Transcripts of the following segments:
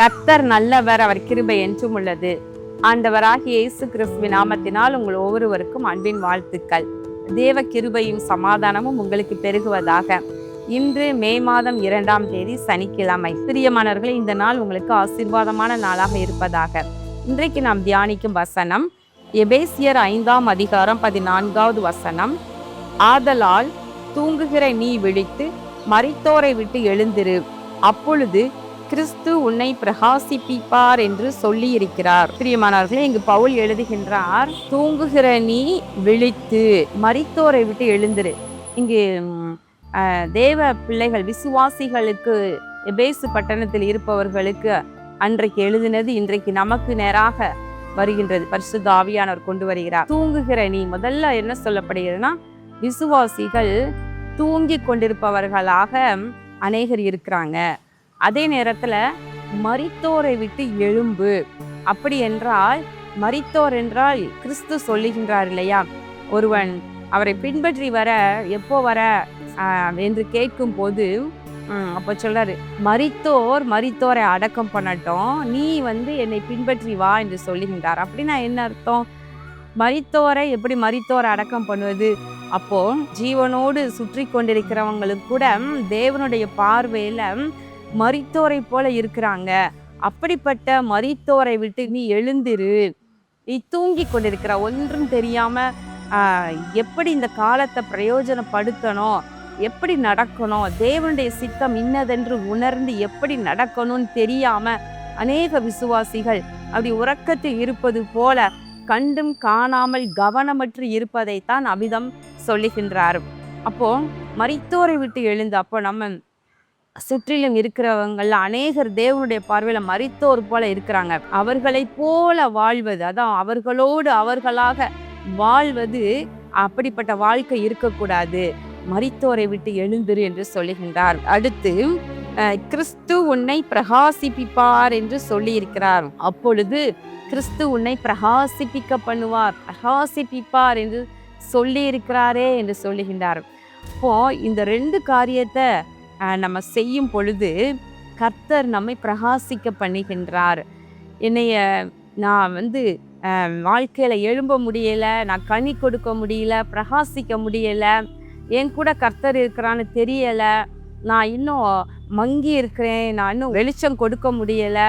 கர்த்தர் நல்லவர், அவர் கிருபை என்றும் உள்ளது. ஆண்டவராகிய இயேசு கிறிஸ்துவின் நாமத்தினால் உங்கள் ஒவ்வொருவருக்கும் அன்பின் வாழ்த்துக்கள். தேவ கிருபையும் சமாதானமும் உங்களுக்கு பெருகுவதாக. இன்று மே மாதம் 2ஆம் தேதி சனிக்கிழமை. பிரியமானவர்களே, இந்த நாள் உங்களுக்கு ஆசீர்வாதமான நாளாக இருப்பதாக. இன்றைக்கு நாம் தியானிக்கும் வசனம் எபேசியர் 5ஆம் அதிகாரம் 14வது வசனம். ஆதலால் தூங்குகிற நீ விழித்து மரித்தோரை விட்டு எழுந்திரு, அப்பொழுது கிறிஸ்து உன்னை பிரகாசிப்பிப்பார் என்று சொல்லி இருக்கிறார். பிரியமானவர்களே, இங்கு பவுல் எழுதுகின்றார், தூங்குகிற நீ விழித்து மரித்தோரை விட்டு எழுந்திரு. இங்கு தேவ பிள்ளைகள் விசுவாசிகளுக்கு, எபேசு பட்டணத்தில் இருப்பவர்களுக்கு அன்றைக்கு எழுதினது இன்றைக்கு நமக்கு நேராக வருகின்றது. பரிசுத்த ஆவியானவர் கொண்டு வருகிறார். தூங்குகிற நீ, முதல்ல என்ன சொல்லப்படுகிறதுனா, விசுவாசிகள் தூங்கி கொண்டிருப்பவர்களாக அநேகர் இருக்கிறாங்க. அதே நேரத்துல மரித்தோரை விட்டு எழும்பு. அப்படி என்றால், மரித்தோர் என்றால் கிறிஸ்து சொல்லுகின்றார் இல்லையா, ஒருவன் அவரை பின்பற்றி வர எப்போ வர என்று கேட்கும் போது அப்ப சொல்றாரு, மரித்தோரை அடக்கம் பண்ணட்டும், நீ என்னை பின்பற்றி வா என்று சொல்லுகின்றார். அப்படின்னா என்ன அர்த்தம்? எப்படி மரித்தோரை அடக்கம் பண்ணுவது? அப்போ ஜீவனோடு சுற்றி கொண்டிருக்கிறவங்களுக்கு கூட தேவனுடைய பார்வையில மரித்தோரை போல இருக்கிறாங்க. அப்படிப்பட்ட மரித்தோரை விட்டு நீ எழுந்திரு. நீ தூங்கி கொண்டிருக்கிற, ஒன்றும் தெரியாம எப்படி இந்த காலத்தை பிரயோஜனப்படுத்தணும், எப்படி நடக்கணும், தேவனுடைய சித்தம் இன்னதென்று உணர்ந்து எப்படி நடக்கணும்னு தெரியாம அநேக விசுவாசிகள் அப்படி உறக்கத்தில் இருப்பது போல கண்டும் காணாமல் கவனமற்று இருப்பதைத்தான் அபிதம் சொல்லுகின்றார். அப்போ மரித்தோரை விட்டு எழுந்து, அப்போ நம்ம சுற்றிலும் இருக்கிறவங்கள அநேகர் தேவனுடைய பார்வையில மரித்தோர் போல இருக்கிறாங்க. அவர்களை போல வாழ்வது, அதான் அவர்களோடு அவர்களாக வாழ்வது, அப்படிப்பட்ட வாழ்க்கை இருக்கக்கூடாது. மரித்தோரை விட்டு எழுந்திரு என்று சொல்லுகின்றார். அடுத்து கிறிஸ்து உன்னை பிரகாசிப்பிப்பார் என்று சொல்லி இருக்கிறார். அப்பொழுது கிறிஸ்து உன்னை பிரகாசிப்பிக்க பண்ணுவார், பிரகாசிப்பிப்பார் என்று சொல்லி இருக்கிறாரே என்று சொல்லுகின்றார். அப்போ இந்த 2 காரியத்தை நம்ம செய்யும் பொழுது கர்த்தர் நம்மை பிரகாசிக்க பண்ணுகின்றார். என்னைய நான் வாழ்க்கையில எழும்ப முடியல, நான் கனி கொடுக்க முடியல, பிரகாசிக்க முடியல, என் கூட கர்த்தர் இருக்கிறான்னு தெரியல, நான் இன்னும் மங்கி இருக்கிறேன், நான் இன்னும் வெளிச்சம் கொடுக்க முடியல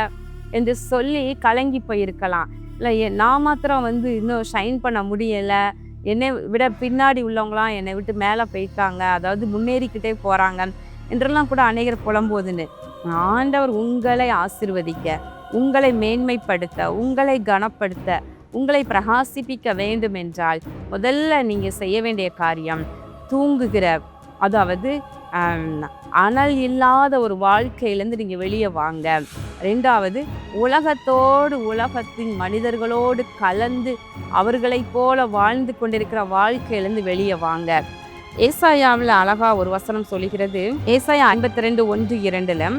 என்று சொல்லி கலங்கி போயிருக்கலாம். இல்லை, நான் மாத்திரம் இன்னும் ஷைன் பண்ண முடியலை, என்னை விட பின்னாடி உள்ளவங்களாம் என்னை விட்டு மேலே போயிட்டாங்க, அதாவது முன்னேறிக்கிட்டே போகிறாங்க என்றெல்லாம் கூட அநேகர் புலம்போதுன்னு. ஆண்டவர் உங்களை ஆசீர்வதிக்க, உங்களை மேன்மைப்படுத்த, உங்களை கனப்படுத்த, உங்களை பிரகாசிப்பிக்க வேண்டும் என்றால் முதல்ல நீங்கள் செய்ய வேண்டிய காரியம், தூங்குகிற, அதாவது அனல் இல்லாத ஒரு வாழ்க்கையிலேருந்து நீங்கள் வெளியே வாங்க. 2வது, உலகத்தோடு, உலகத்தின் மனிதர்களோடு கலந்து அவர்களைப் போல வாழ்ந்து கொண்டிருக்கிற வாழ்க்கையிலேருந்து வெளியே வாங்க. ஏசாயாவில் அழகா ஒரு வசனம் சொல்லுகிறது. ஏசாயா 52:1-2,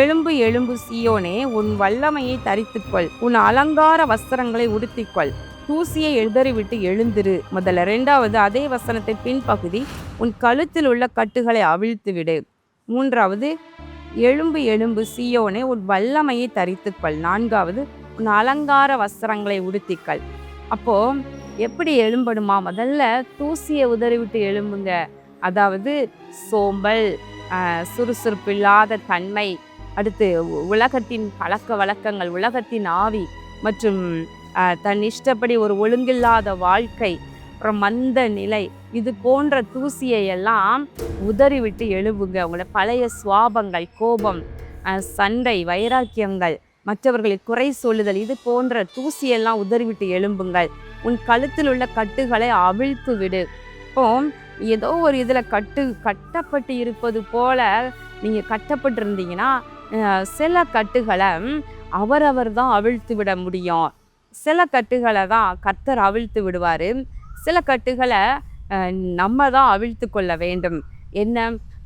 எழும்பு எழும்பு சீயோனே, உன் வல்லமையை தரித்துக்கொள், உன் அலங்கார வஸ்திரங்களை உடுத்திக்கொள், தூசியை எழுதறிவிட்டு எழுந்திரு. முதல்ல. 2வது, அதே வசனத்தை பின்பகுதி, உன் கழுத்தில் உள்ள கட்டுகளை அவிழ்த்து விடு. 3வது, எழும்பு எழும்பு சீயோனே, உன் வல்லமையை தரித்துக்கொள். 4வது, உன் அலங்கார வஸ்திரங்களை உடுத்திக்கொள். அப்போ எப்படி எழும்பணுமா? முதல்ல தூசியை உதறிவிட்டு எழும்புங்க. அதாவது சோம்பல், சுறுசுறுப்பு இல்லாத தன்மை, அடுத்து உலகத்தின் பழக்க வழக்கங்கள், உலகத்தின் ஆவி மற்றும் தன் இஷ்டப்படி ஒரு ஒழுங்கில்லாத வாழ்க்கை, அப்புறம் மந்த நிலை, இது போன்ற தூசியை எல்லாம் உதறிவிட்டு எழும்புங்க. உங்களோட பழைய சுவாபங்கள், கோபம், சண்டை, வைராக்கியங்கள், மற்றவர்களை குறை சொல்லுதல், இது போன்ற தூசியெல்லாம் உதறிவிட்டு எழும்புங்கள். உன் கழுத்தில் உள்ள கட்டுகளை அவிழ்த்து விடு. இப்போ ஏதோ ஒரு இதில் கட்டப்பட்டு இருப்பது போல நீங்கள் கட்டப்பட்டு இருந்தீங்கன்னா சில கட்டுகளை அவரவர் தான் அவிழ்த்து விட முடியும். சில கட்டுகளை தான் கர்த்தர் அவிழ்த்து விடுவார். சில கட்டுகளை நம்ம தான் அவிழ்த்து கொள்ள வேண்டும். என்ன?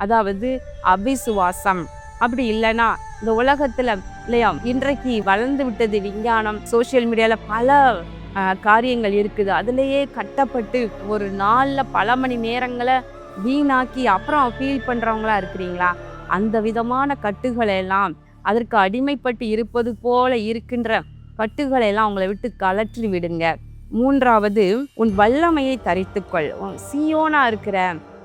அதாவது அவிசுவாசம். அப்படி இல்லைன்னா இந்த உலகத்தில் இல்லையா, இன்றைக்கு வளர்ந்து விட்டது விஞ்ஞானம், சோசியல் மீடியாவில் பல காரியங்கள் இருக்குது. அதுலேயே கட்டப்பட்டு ஒரு நாளில் பல மணி நேரங்களை வீணாக்கி அப்புறம் ஃபீல் பண்ணுறவங்களா இருக்கிறீங்களா? அந்த விதமான கட்டுகளை எல்லாம் அதற்கு அடிமைப்பட்டு இருப்பது போல இருக்கின்ற கட்டுகளை எல்லாம் உங்களை விட்டு கலற்றி விடுங்க. மூன்றாவது, உன் வல்லமையை தரித்துக்கொள். சீயோனா இருக்கிற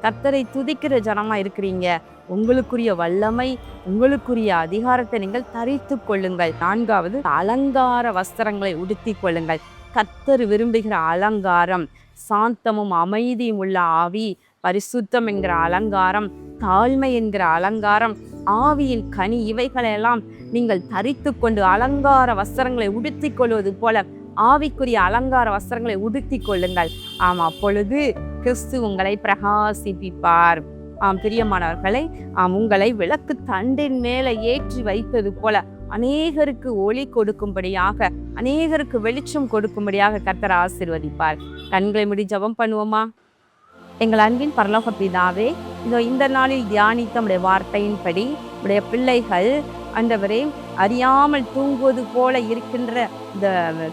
கர்த்தரை துதிக்கிற ஜனமா இருக்கிறீங்க. உங்களுக்குரிய வல்லமை, உங்களுக்குரிய அதிகாரத்தை நீங்கள் தரித்து கொள்ளுங்கள். நான்காவது, அலங்கார வஸ்திரங்களை உடுத்தி கொள்ளுங்கள். கர்த்தர் விரும்புகிற அலங்காரம் சாந்தமும் அமைதியும் உள்ள ஆவி, பரிசுத்தம் என்கிற அலங்காரம், தாழ்மை என்கிற அலங்காரம், ஆவியின் கனி, இவைகளெல்லாம் நீங்கள் தரித்து கொண்டு அலங்கார வஸ்திரங்களை உடுத்தி கொள்வது போல ஆவிக்குரிய அலங்கார வஸ்திரங்களை உடுத்தி கொள்ளுங்கள். அப்பொழுது கிறிஸ்து உங்களை பிரகாசிப்பிப்பார். பிரியமானவர்களை, உங்களை விளக்கு தண்டின் மேலே ஏற்றி வைத்தது போல அநேகருக்கு ஒளி கொடுக்கும்படியாக, அநேகருக்கு வெளிச்சம் கொடுக்கும்படியாக கர்த்தர் ஆசீர்வதிப்பார். கண்களை மூடி ஜெபம் பண்ணுவோமா? எங்கள் அன்பின் பரலோக பிதாவே, இந்த நாளில் தியானித்த உடைய வார்த்தையின்படி உடைய பிள்ளைகள் ஆண்டவரே அறியாமல் தூங்குவது போல இருக்கின்ற இந்த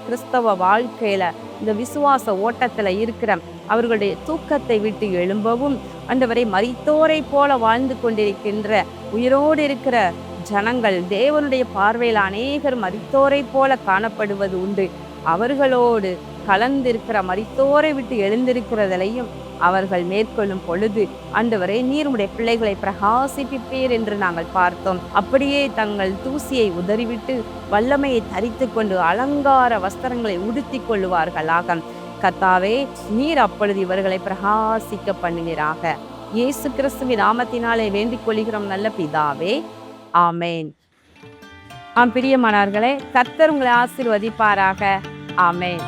கிறிஸ்தவ வாழ்க்கையில, இந்த விசுவாச ஓட்டத்துல இருக்கிற அவர்களுடைய தூக்கத்தை விட்டு எழும்பவும், ஆண்டவரை மரித்தோரை போல வாழ்ந்து கொண்டிருக்கின்ற உயிரோடு இருக்கிற ஜனங்கள், தேவனுடைய பார்வையில் அநேகர் மரித்தோரை போல காணப்படுவது உண்டு. அவர்களோடு கலந்திருக்கிற மரித்தோரை விட்டு எழுந்திருக்கிறதையும் அவர்கள் மேற்கொள்ளும் பொழுது ஆண்டவரே நீர் உம்முடைய பிள்ளைகளை பிரகாசிப்பிப்பீர் என்று நாங்கள் பார்த்தோம். அப்படியே தங்கள் தூசியை உதறிவிட்டு வல்லமையை தரித்து கொண்டு அலங்கார வஸ்திரங்களை உடுத்தி கொள்ளுவார்களாக. கர்த்தாவே, நீர் அப்பொழுது இவர்களை பிரகாசிக்க பண்ணுவீராக. இயேசு கிறிஸ்துவின் நாமத்தினாலே வேண்டிக் கொள்கிறோம் நல்ல பிதாவே, ஆமேன். பிரியமானவர்களே, கர்த்தர் உங்களை ஆசீர்வதிப்பாராக. ஆமேன்.